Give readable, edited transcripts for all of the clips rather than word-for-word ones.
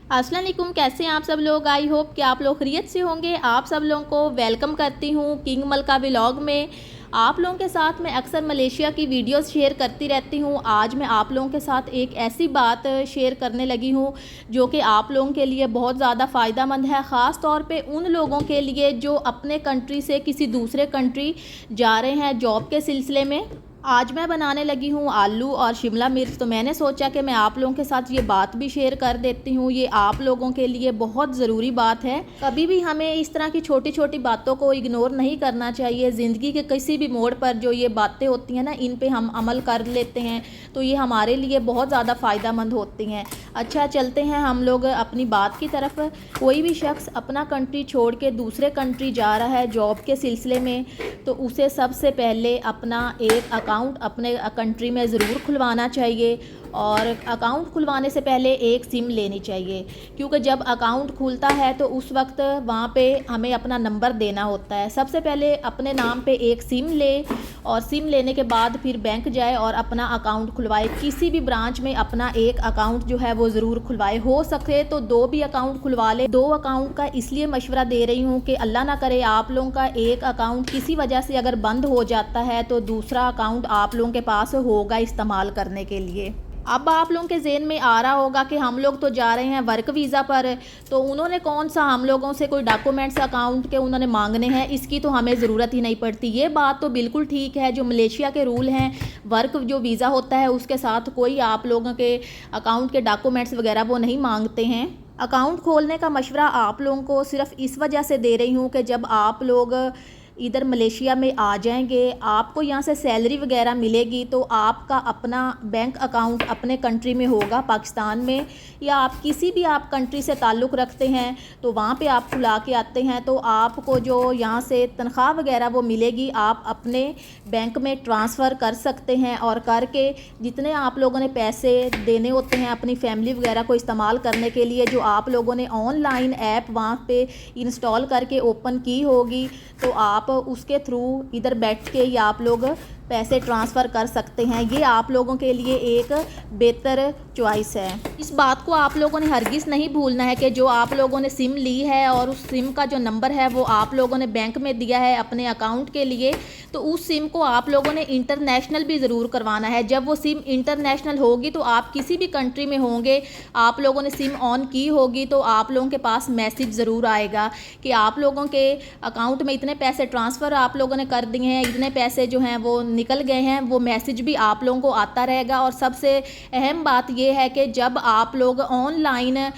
अस्सलाम वालेकुम, कैसे हैं आप सब लोग। आई होप कि आप लोग खैरियत से होंगे। आप सब लोगों को वेलकम करती हूँ किंग मलका व्लॉग में। आप लोगों के साथ मैं अक्सर मलेशिया की वीडियोस शेयर करती रहती हूँ। आज मैं आप लोगों के साथ एक ऐसी बात शेयर करने लगी हूँ जो कि आप लोगों के लिए बहुत ज़्यादा फ़ायदा मंद है, ख़ास तौर पे उन लोगों के लिए जो अपने कंट्री से किसी दूसरे कंट्री जा रहे हैं जॉब के सिलसिले में। आज मैं बनाने लगी हूँ आलू और शिमला मिर्च, तो मैंने सोचा कि मैं आप लोगों के साथ ये बात भी शेयर कर देती हूँ। ये आप लोगों के लिए बहुत ज़रूरी बात है। कभी भी हमें इस तरह की छोटी छोटी बातों को इग्नोर नहीं करना चाहिए। ज़िंदगी के किसी भी मोड़ पर जो ये बातें होती हैं ना, इन पे हम अमल कर लेते हैं तो ये हमारे लिए बहुत ज़्यादा फ़ायदा मंद होती हैं। अच्छा, चलते हैं हम लोग अपनी बात की तरफ। कोई भी शख्स अपना कंट्री छोड़ के दूसरे कंट्री जा रहा है जॉब के सिलसिले में, तो उसे सबसे पहले अपना एक अकाउंट अपने कंट्री में ज़रूर खुलवाना चाहिए। और अकाउंट खुलवाने से पहले एक सिम लेनी चाहिए, क्योंकि जब अकाउंट खुलता है तो उस वक्त वहाँ पे हमें अपना नंबर देना होता है। सबसे पहले अपने नाम पे एक सिम ले और सिम लेने के बाद फिर बैंक जाए और अपना अकाउंट खुलवाए। किसी भी ब्रांच में अपना एक अकाउंट जो है वो ज़रूर खुलवाए। हो सके तो दो भी अकाउंट खुलवा ले। दो अकाउंट का इसलिए मशवरा दे रही हूँ कि अल्लाह ना करे आप लोगों का एक अकाउंट किसी वजह से अगर बंद हो जाता है तो दूसरा अकाउंट आप लोगों के पास होगा इस्तेमाल करने के लिए। अब आप लोगों के ज़हन में आ रहा होगा कि हम लोग तो जा रहे हैं वर्क वीज़ा पर, तो उन्होंने कौन सा हम लोगों से कोई डॉक्यूमेंट्स अकाउंट के उन्होंने मांगने हैं, इसकी तो हमें ज़रूरत ही नहीं पड़ती। ये बात तो बिल्कुल ठीक है। जो मलेशिया के रूल हैं, वर्क जो वीज़ा होता है उसके साथ कोई आप लोगों के अकाउंट के डॉक्यूमेंट्स वगैरह वो नहीं मांगते हैं। अकाउंट खोलने का मशवरा आप लोगों को सिर्फ इस वजह से दे रही हूँ कि जब आप लोग इधर मलेशिया में आ जाएंगे, आपको यहाँ से सैलरी वगैरह मिलेगी, तो आपका अपना बैंक अकाउंट अपने कंट्री में होगा पाकिस्तान में, या आप किसी भी आप कंट्री से ताल्लुक़ रखते हैं तो वहाँ पे आप खुला के आते हैं, तो आपको जो यहाँ से तनख्वाह वगैरह वो मिलेगी आप अपने बैंक में ट्रांसफ़र कर सकते हैं। और करके जितने आप लोगों ने पैसे देने होते हैं अपनी फैमिली वगैरह को इस्तेमाल करने के लिए, जो आप लोगों ने ऑनलाइन ऐप वहाँ पे इंस्टॉल करके ओपन की होगी, तो आप उसके थ्रू इधर बैठ के या आप लोग पैसे ट्रांसफ़र कर सकते हैं। ये आप लोगों के लिए एक बेहतर चॉइस है। इस बात को आप लोगों ने हरगिज़ नहीं भूलना है कि जो आप लोगों ने सिम ली है और उस सिम का जो नंबर है वो आप लोगों ने बैंक में दिया है अपने अकाउंट के लिए, तो उस सिम को आप लोगों ने इंटरनेशनल भी ज़रूर करवाना है। जब वो सिम इंटरनेशनल होगी तो आप किसी भी कंट्री में होंगे, आप लोगों ने सिम ऑन की होगी, तो आप लोगों के पास मैसेज ज़रूर आएगा कि आप लोगों के अकाउंट में इतने पैसे ट्रांसफ़र आप लोगों ने कर दिए हैं, इतने पैसे जो हैं वो निकल गए हैं। वो मैसेज भी आप लोगों को आता रहेगा। और सबसे अहम बात यह है कि जब आप लोग ऑनलाइन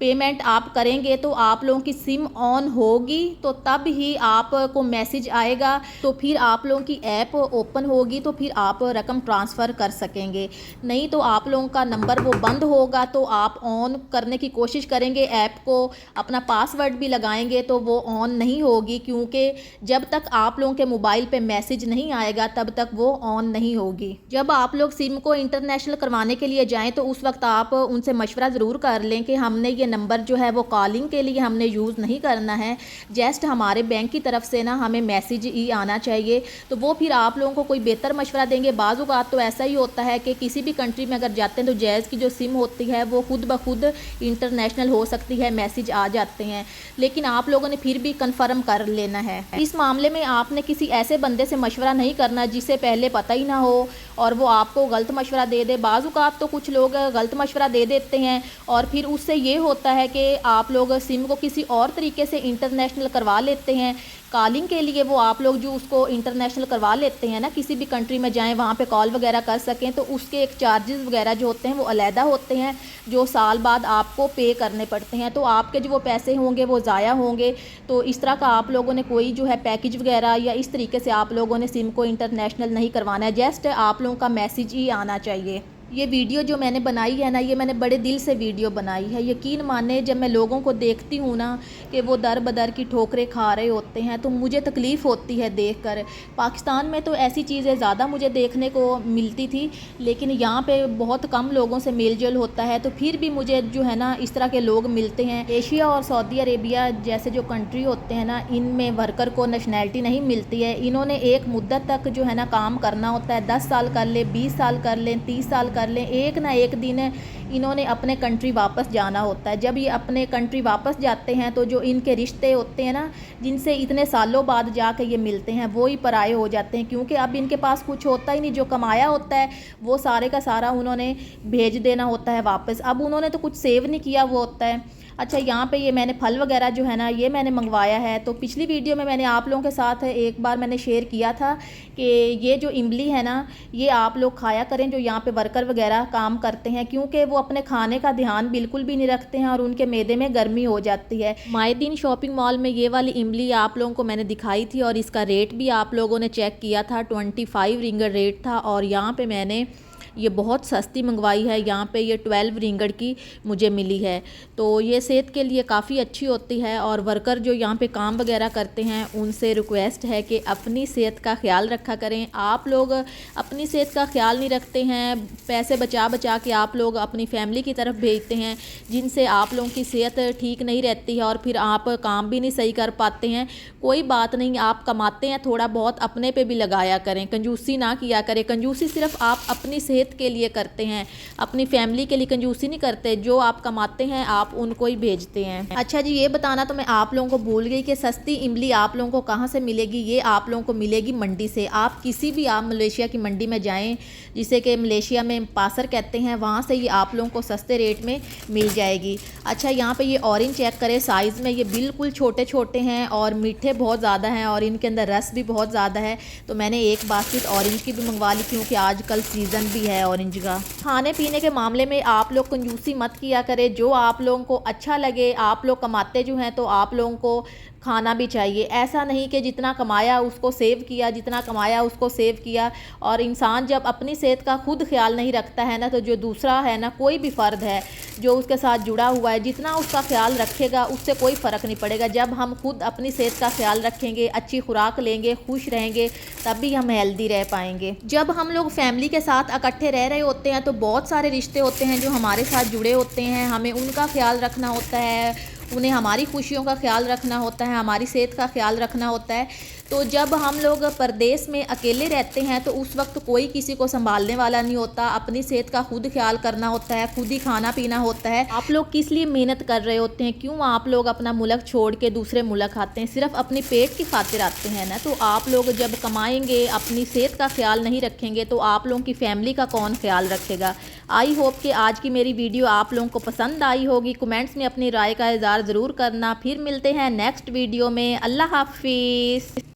पेमेंट आप करेंगे तो आप लोगों की सिम ऑन होगी, तो तब ही आपको मैसेज आएगा, तो फिर आप लोगों की ऐप ओपन होगी, तो फिर आप रकम ट्रांसफ़र कर सकेंगे। नहीं तो आप लोगों का नंबर वो बंद होगा, तो आप ऑन करने की कोशिश करेंगे ऐप को, अपना पासवर्ड भी लगाएंगे तो वो ऑन नहीं होगी, क्योंकि जब तक आप लोगों के मोबाइल पे मैसेज नहीं आएगा तब तक वो ऑन नहीं होगी। जब आप लोग सिम को इंटरनेशनल करवाने के लिए जाएँ तो उस वक्त आप उनसे मशवरा ज़रूर कर लें कि हमने ये नंबर जो है वो कॉलिंग के लिए हमने यूज़ नहीं करना है, जस्ट हमारे बैंक की तरफ से ना हमें मैसेज ही आना चाहिए। तो वो फिर आप लोगों को कोई बेहतर मशवरा देंगे। बाज़ औक़ात तो ऐसा ही होता है कि किसी भी कंट्री में अगर जाते हैं तो जैज़ की जो सिम होती है वो खुद ब खुद इंटरनेशनल हो सकती है, मैसेज आ जाते हैं, लेकिन आप लोगों ने फिर भी कन्फर्म कर लेना है। इस मामले में आपने किसी ऐसे बंदे से मशवरा नहीं करना जिसे पहले पता ही ना हो और वो आपको गलत मशवरा दे दे। बाज़ औक़ात तो कुछ लोग गलत मशवरा दे देते हैं और फिर उससे ये होता है कि आप लोग सिम को किसी और तरीके से इंटरनेशनल करवा लेते हैं। कॉलिंग के लिए वो आप लोग जो उसको इंटरनेशनल करवा लेते हैं ना, किसी भी कंट्री में जाएं वहाँ पे कॉल वगैरह कर सकें, तो उसके एक चार्जेस वगैरह जो होते हैं वो अलहदा होते हैं, जो साल बाद आपको पे करने पड़ते हैं। तो आपके जो वो पैसे होंगे वो ज़ाया होंगे। तो इस तरह का आप लोगों ने कोई जो है पैकेज वगैरह या इस तरीके से आप लोगों ने सिम को इंटरनेशनल नहीं करवाना है। जस्ट आप लोगों का मैसेज ही आना चाहिए। ये वीडियो जो मैंने बनाई है ना, ये मैंने बड़े दिल से वीडियो बनाई है। यकीन माने जब मैं लोगों को देखती हूँ ना कि वो दर बदर की ठोकरें खा रहे होते हैं तो मुझे तकलीफ़ होती है देखकर। पाकिस्तान में तो ऐसी चीज़ें ज़्यादा मुझे देखने को मिलती थी, लेकिन यहाँ पे बहुत कम लोगों से मेल जोल होता है, तो फिर भी मुझे जो है ना इस तरह के लोग मिलते हैं। एशिया और सऊदी अरेबिया जैसे जो कंट्री होते हैं ना, इनमें वर्कर को नेशनैलिटी नहीं मिलती है। इन्होंने एक मुद्दत तक जो है ना काम करना होता है, 10 साल कर ले, 20 साल कर लें, 30 साल कर लें, एक ना एक दिन इन्होंने अपने कंट्री वापस जाना होता है। जब ये अपने कंट्री वापस जाते हैं तो जो इनके रिश्ते होते हैं ना, जिनसे इतने सालों बाद जाके ये मिलते हैं, वो ही पराये हो जाते हैं, क्योंकि अब इनके पास कुछ होता ही नहीं। जो कमाया होता है वो सारे का सारा उन्होंने भेज देना होता है वापस। अब उन्होंने तो कुछ सेव नहीं किया वो होता है। अच्छा, यहाँ पे ये मैंने फल वगैरह जो है ना, ये मैंने मंगवाया है। तो पिछली वीडियो में मैंने आप लोगों के साथ एक बार मैंने शेयर किया था कि ये जो इमली है ना, ये आप लोग खाया करें जो यहाँ पे वर्कर वगैरह काम करते हैं, क्योंकि वो अपने खाने का ध्यान बिल्कुल भी नहीं रखते हैं और उनके मैदे में गर्मी हो जाती है। मायदीन शॉपिंग मॉल में ये वाली इमली आप लोगों को मैंने दिखाई थी और इसका रेट भी आप लोगों ने चेक किया था, 25 रिंगट रेट था। और यहाँ पे मैंने ये बहुत सस्ती मंगवाई है, यहाँ पे ये 12 रिंगट की मुझे मिली है। तो ये सेहत के लिए काफ़ी अच्छी होती है। और वर्कर जो यहाँ पे काम वगैरह करते हैं उनसे रिक्वेस्ट है कि अपनी सेहत का ख्याल रखा करें। आप लोग अपनी सेहत का ख्याल नहीं रखते हैं, पैसे बचा बचा के आप लोग अपनी फैमिली की तरफ भेजते हैं, जिनसे आप लोगों की सेहत ठीक नहीं रहती है और फिर आप काम भी नहीं सही कर पाते हैं। कोई बात नहीं, आप कमाते हैं, थोड़ा बहुत अपने पे भी लगाया करें, कंजूसी ना किया करें। कंजूसी सिर्फ आप अपनी सेहत के लिए करते हैं, अपनी फैमिली के लिए कंजूसी नहीं करते। जो आप कमाते हैं आप उनको ही भेजते हैं। अच्छा जी, ये बताना तो मैं आप लोगों को भूल गई कि सस्ती इमली आप लोगों को कहाँ से मिलेगी। ये आप लोगों को मिलेगी मंडी से। आप किसी भी आप मलेशिया की मंडी में जाएं, जिसे कि मलेशिया में पासर कहते हैं, वहाँ से ये आप लोगों को सस्ते रेट में मिल जाएगी। अच्छा, यहाँ पे ये ऑरेंज चेक करें साइज़ में, ये बिल्कुल छोटे छोटे हैं और मीठे बहुत ज़्यादा हैं और इनके अंदर रस भी बहुत ज़्यादा है। तो मैंने एक बास्केट ऑरेंज की भी मंगवा ली, क्योंकि आजकल सीज़न भी है ऑरेंज का। खाने पीने के मामले में आप लोग कंजूसी मत किया करें। जो आप लोगों को अच्छा लगे, आप लोग कमाते जो हैं तो आप लोगों को खाना भी चाहिए। ऐसा नहीं कि जितना कमाया उसको सेव किया, जितना कमाया उसको सेव किया। और इंसान जब अपनी सेहत का खुद ख्याल नहीं रखता है ना, तो जो दूसरा है ना, कोई भी फ़र्द है जो उसके साथ जुड़ा हुआ है, जितना उसका ख्याल रखेगा उससे कोई फ़र्क नहीं पड़ेगा। जब हम खुद अपनी सेहत का ख्याल रखेंगे, अच्छी खुराक लेंगे, खुश रहेंगे, तभी हम हेल्दी रह पाएंगे। जब हम लोग फैमिली के साथ इकट्ठे रह रहे होते हैं तो बहुत सारे रिश्ते होते हैं जो हमारे साथ जुड़े होते हैं। हमें उनका ख्याल रखना होता है, उन्हें हमारी खुशियों का ख्याल रखना होता है, हमारी सेहत का ख्याल रखना होता है। तो जब हम लोग परदेश में अकेले रहते हैं तो उस वक्त कोई किसी को संभालने वाला नहीं होता। अपनी सेहत का खुद ख्याल करना होता है, खुद ही खाना पीना होता है। आप लोग किस लिए मेहनत कर रहे होते हैं? क्यों आप लोग अपना मुल्क छोड़ के दूसरे मुल्क आते हैं? सिर्फ अपने पेट की खातिर आते हैं ना। तो आप लोग जब कमाएंगे, अपनी सेहत का ख्याल नहीं रखेंगे तो आप लोगों की फैमिली का कौन ख्याल रखेगा। आई होप कि आज की मेरी वीडियो आप लोगों को पसंद आई होगी। कमेंट्स में अपनी राय का इज़हार ज़रूर करना। फिर मिलते हैं नेक्स्ट वीडियो में। अल्लाह हाफिज़।